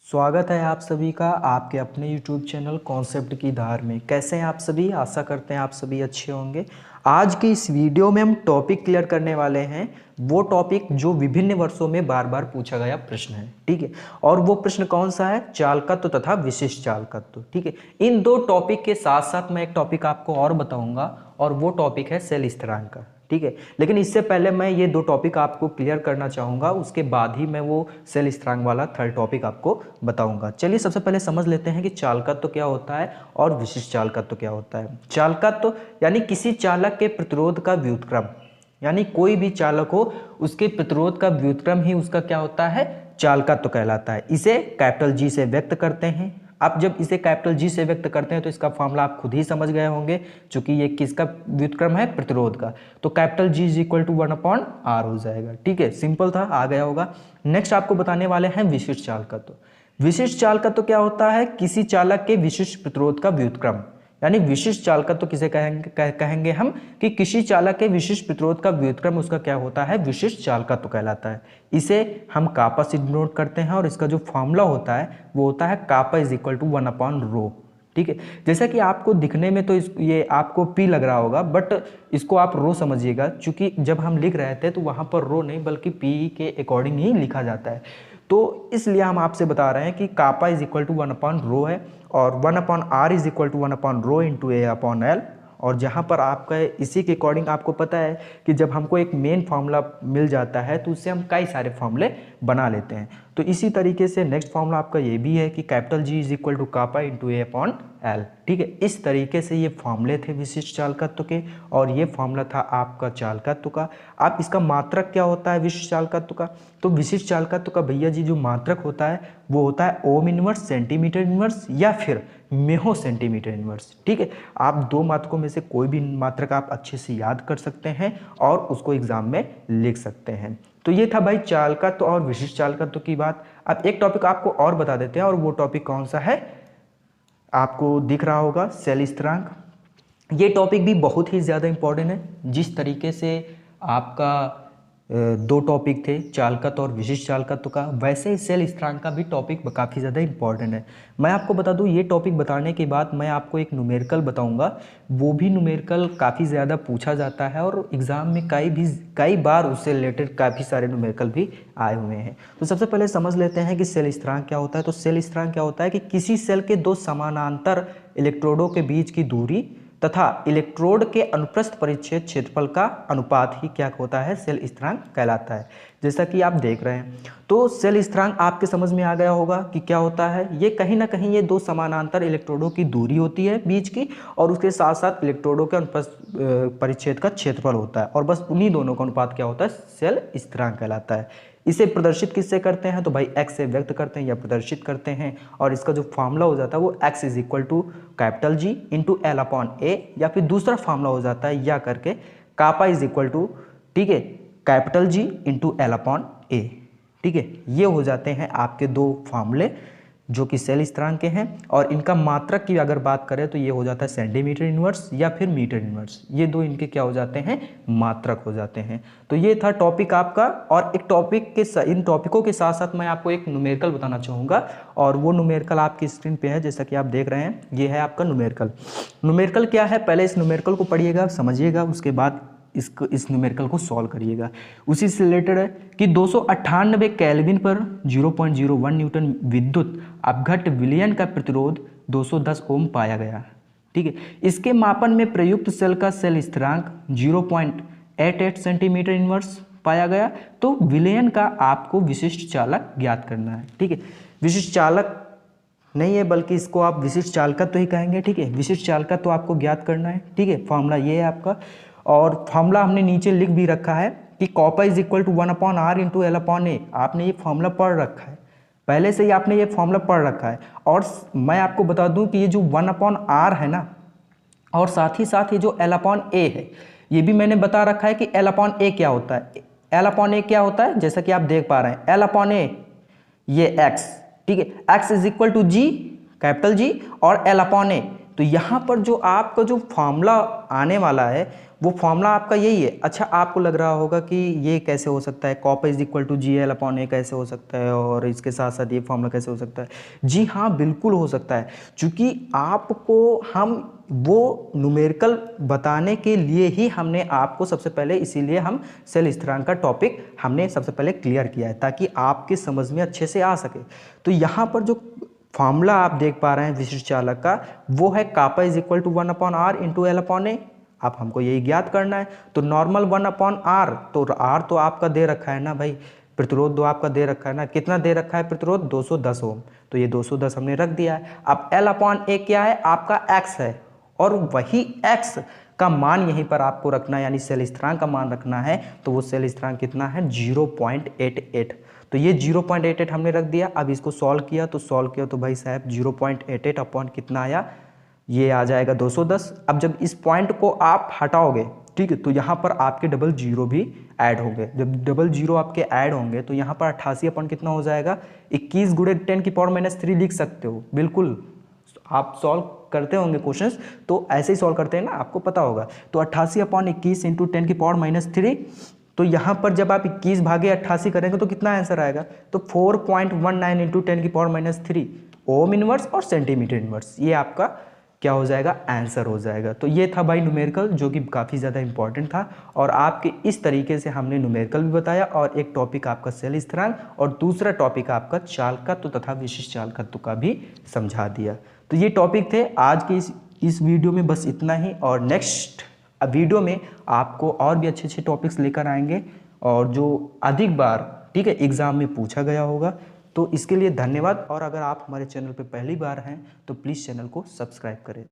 स्वागत है आप सभी का आपके अपने YouTube चैनल कॉन्सेप्ट की धार में। कैसे हैं आप सभी? आशा करते हैं आप सभी अच्छे होंगे। आज की इस वीडियो में हम टॉपिक क्लियर करने वाले हैं, वो टॉपिक जो विभिन्न वर्षों में बार बार पूछा गया प्रश्न है। ठीक है, और वो प्रश्न कौन सा है? चालकत्व तथा विशिष्ट चालकत्व। ठीक है, इन दो टॉपिक के साथ साथ मैं एक टॉपिक आपको और बताऊंगा और वो टॉपिक है सेल स्थिरांक का। ठीक है, लेकिन इससे पहले मैं ये दो टॉपिक आपको क्लियर करना चाहूँगा, उसके बाद ही मैं वो सेल स्थिरांक वाला थर्ड टॉपिक आपको बताऊँगा। चलिए सबसे पहले समझ लेते हैं कि चालकत्व क्या होता है और विशिष्ट चालकत्व क्या होता है। चालकत्व यानी किसी चालक के प्रतिरोध का व्युत्क्रम, यानी कोई भी चालक हो उसके प्रतिरोध का व्युत्क्रम ही उसका क्या होता है? चालकत्व कहलाता है। इसे कैपिटल जी से व्यक्त करते हैं। आप जब इसे कैपिटल जी से व्यक्त करते हैं तो इसका फॉर्मूला आप खुद ही समझ गए होंगे, क्योंकि ये किसका व्युत्क्रम है? प्रतिरोध का। तो capital G is equal to 1/r हो जाएगा। ठीक है, सिंपल था, आ गया होगा। नेक्स्ट आपको बताने वाले हैं विशिष्ट चालकत्व। विशिष्ट चालकत्व क्या होता है? किसी चालक के विशिष्ट प्रतिरोध का व्युत्क्रम, यानी विशिष्ट चालकत्व किसे कहेंगे हम? कि किसी चालक के विशिष्ट प्रतिरोध का व्युत्क्रम उसका क्या होता है? विशिष्ट चालकत्व कहलाता है। इसे हम कापा से डिनोट करते हैं और इसका जो फॉर्मूला होता है वो होता है कापा इज इक्वल टू 1/ρ। ठीक है, जैसा कि आपको दिखने में तो ये आपको पी लग रहा होगा, बट इसको आप रो समझिएगा, क्योंकि जब हम लिख रहे थे तो वहाँ पर रो नहीं बल्कि पी के अकॉर्डिंग ही लिखा जाता है। तो इसलिए हम आपसे बता रहे हैं कि कापा इज इक्वल टू 1/ρ है और 1/r is equal to 1/ρ into A/L। और जहाँ पर आपका इसी के अकॉर्डिंग आपको पता है कि जब हमको एक मेन फार्मूला मिल जाता है तो उससे हम कई सारे फार्मूले बना लेते हैं। तो इसी तरीके से नेक्स्ट फार्मूला आपका ये भी है कि capital G is equal to kappa into A/L। ठीक है, इस तरीके से ये फार्मूले थे विशिष्ट चालकत्व के और ये फार्मूला था आपका चालकत्व का। अब इसका मात्रक क्या होता है विशिष्ट चालकत्व का? तो विशिष्ट चालकत्व का भैया जी जो मात्रक होता है वो होता है ओम इनवर्स, सेंटीमीटर इनवर्स या फिर मेहो सेंटीमीटर इनवर्स। ठीक है, आप दो मात्रकों में से कोई भी मात्रक आप अच्छे से याद कर सकते हैं और उसको एग्जाम में लिख सकते हैं। तो ये था भाई चालकत्व और विशिष्ट चालकत्व की बात। अब एक टॉपिक आपको और बता देते हैं और वो टॉपिक कौन सा है? आपको दिख रहा होगा सेल स्थिरांक। ये टॉपिक भी बहुत ही ज़्यादा इंपॉर्टेंट है। जिस तरीके से आपका दो टॉपिक थे चालकत्व और विशिष्ट चालकत्व का, वैसे ही सेल स्थिरांक का भी टॉपिक काफ़ी ज़्यादा इंपॉर्टेंट है। मैं आपको बता दूं, ये टॉपिक बताने के बाद मैं आपको एक न्यूमेरिकल बताऊंगा। वो भी न्यूमेरिकल काफ़ी ज़्यादा पूछा जाता है और एग्ज़ाम में कई बार उससे रिलेटेड काफ़ी सारे न्यूमेरिकल भी आए हुए हैं। तो सबसे पहले समझ लेते हैं कि सेल स्थिरांक क्या होता है। तो सेल स्थिरांक क्या होता है कि किसी सेल के दो समानांतर इलेक्ट्रोडों के बीच की दूरी तथा इलेक्ट्रोड के अनुप्रस्थ परिच्छेद क्षेत्रफल का अनुपात ही क्या होता है? सेल स्थिरांक कहलाता है। जैसा कि आप देख रहे हैं, तो सेल स्थिरांक आपके समझ में आ गया होगा कि क्या होता है। ये कहीं ना कहीं ये दो समानांतर इलेक्ट्रोडों की दूरी होती है बीच की, और उसके साथ साथ इलेक्ट्रोडों के अनुप्रस्थ परिच्छेद का क्षेत्रफल होता है, और बस उन्हीं दोनों का अनुपात क्या होता है? सेल स्थिरांक कहलाता है। इसे प्रदर्शित किससे करते हैं? तो भाई एक्स से व्यक्त करते हैं या प्रदर्शित करते हैं, और इसका जो फॉर्मूला हो जाता है वो X is equal to capital G into L/A, या फिर दूसरा फॉर्मूला हो जाता है या करके कापा इज इक्वल टू, ठीक है, कैपिटल जी इंटू L/A। ठीक है, ये हो जाते हैं आपके दो फार्मूले जो कि सेल स्थिरांक के हैं। और इनका मात्रक की अगर बात करें तो ये हो जाता है सेंटीमीटर इनवर्स या फिर मीटर इनवर्स। ये दो इनके क्या हो जाते हैं? मात्रक हो जाते हैं। तो ये था टॉपिक आपका। और एक टॉपिक के इन टॉपिकों के साथ साथ मैं आपको एक न्यूमेरिकल बताना चाहूँगा, और वो न्यूमेरिकल आपकी स्क्रीन पे है जैसा कि आप देख रहे हैं। ये है आपका न्यूमेरिकल। न्यूमेरिकल क्या है? पहले इस न्यूमेरिकल को पढ़िएगा, समझिएगा, उसके बाद इस न्यूमेरिकल को सॉल्व करिएगा। उसी से रिलेटेड है कि 298 केल्विन पर 0.01 न्यूटन विद्युत अपघट्ट विलयन का प्रतिरोध 210 ओम पाया गया। ठीक है, इसके मापन में प्रयुक्त सेल का सेल स्थिरांक 0.88 सेंटीमीटर इनवर्स पाया गया। तो विलयन का आपको विशिष्ट चालक ज्ञात करना है। ठीक है, विशिष्ट चालक नहीं है बल्कि इसको आप विशिष्ट चालकत्व तो ही कहेंगे। ठीक है, विशिष्ट चालकत्व तो आपको ज्ञात करना है। ठीक है, फॉर्मूला ये है आपका, और फॉर्मूला हमने नीचे लिख भी रखा है कि kappa is equal to 1/r into L/A। आपने ये फॉर्मूला पढ़ रखा है, पहले से ही आपने ये फॉर्मूला पढ़ रखा है। और मैं आपको बता दूं कि ये जो 1/r है ना, और साथ ही साथ ये जो L/A है, ये भी मैंने बता रखा है कि L/A क्या होता है। L/A क्या होता है? जैसा कि आप देख पा रहे हैं, L/A ये x, ठीक है, x is equal to G, capital G, और L/A तो यहाँ पर जो आपका जो फॉर्मूला आने वाला है वो फॉर्मूला आपका यही है। अच्छा, आपको लग रहा होगा कि ये कैसे हो सकता है, copper is equal to G L upon A कैसे हो सकता है और इसके साथ साथ ये फॉर्मूला कैसे हो सकता है। जी हाँ, बिल्कुल हो सकता है, क्योंकि आपको हम वो न्यूमेरिकल बताने के लिए ही हमने आपको सबसे पहले, इसीलिए हम सेल स्थिरांक का टॉपिक हमने सबसे पहले क्लियर किया है ताकि आपके समझ में अच्छे से आ सके। तो यहाँ पर जो फॉर्मूला आप देख पा रहे हैं विशिष्ट चालक का, वो है kappa is equal to 1/r into L upon A. आप हमको यही ज्ञात करना है। तो नॉर्मल 1/r, तो r तो आपका दे रखा है ना भाई, प्रतिरोध दो आपका दे रखा है ना, कितना दे रखा है प्रतिरोध, 210 ओम, तो ये 210 हमने रख दिया है। अब एल अपॉन ए क्या है, आपका x है, और वही x का मान यहीं पर आपको रखना है, यानी सेल स्थिरांक का मान रखना है। तो वो सेल स्थिरांक कितना है, 0.88। तो ये 0.88 हमने रख दिया। अब इसको सॉल्व किया तो भाई साहब 0.88 अपॉन कितना आया, ये आ जाएगा 210। अब जब इस पॉइंट को आप हटाओगे, ठीक है, तो यहाँ पर आपके डबल जीरो भी ऐड होंगे। जब डबल जीरो आपके ऐड होंगे तो यहाँ पर 88 अपॉन कितना हो जाएगा, 21 गुणे 10⁻³ लिख सकते हो। बिल्कुल, आप सॉल्व करते होंगे क्वेश्चंस, तो ऐसे ही सॉल्व करते हैं ना, आपको पता होगा। तो 88 अपॉन 21 इंटू 10⁻³ तो यहाँ पर जब आप 21 भागे 88 करेंगे तो कितना आंसर आएगा, तो 4.19 इंटू 10⁻³ ओम इनवर्स और सेंटीमीटर इनवर्स, ये आपका क्या हो जाएगा, आंसर हो जाएगा। तो ये था भाई न्यूमेरिकल, जो कि काफ़ी ज़्यादा इंपॉर्टेंट था, और आपके इस तरीके से हमने न्यूमेरिकल भी बताया, और एक टॉपिक आपका सेल स्थिरांक और दूसरा टॉपिक आपका चालकत्व तथा विशिष्ट चालकत्व का भी समझा दिया। तो ये टॉपिक थे आज के इस वीडियो में, बस इतना ही। और नेक्स्ट वीडियो में आपको और भी अच्छे अच्छे टॉपिक्स लेकर आएंगे, और जो अधिक बार, ठीक है, एग्ज़ाम में पूछा गया होगा। तो इसके लिए धन्यवाद, और अगर आप हमारे चैनल पर पहली बार हैं तो प्लीज़ चैनल को सब्सक्राइब करें।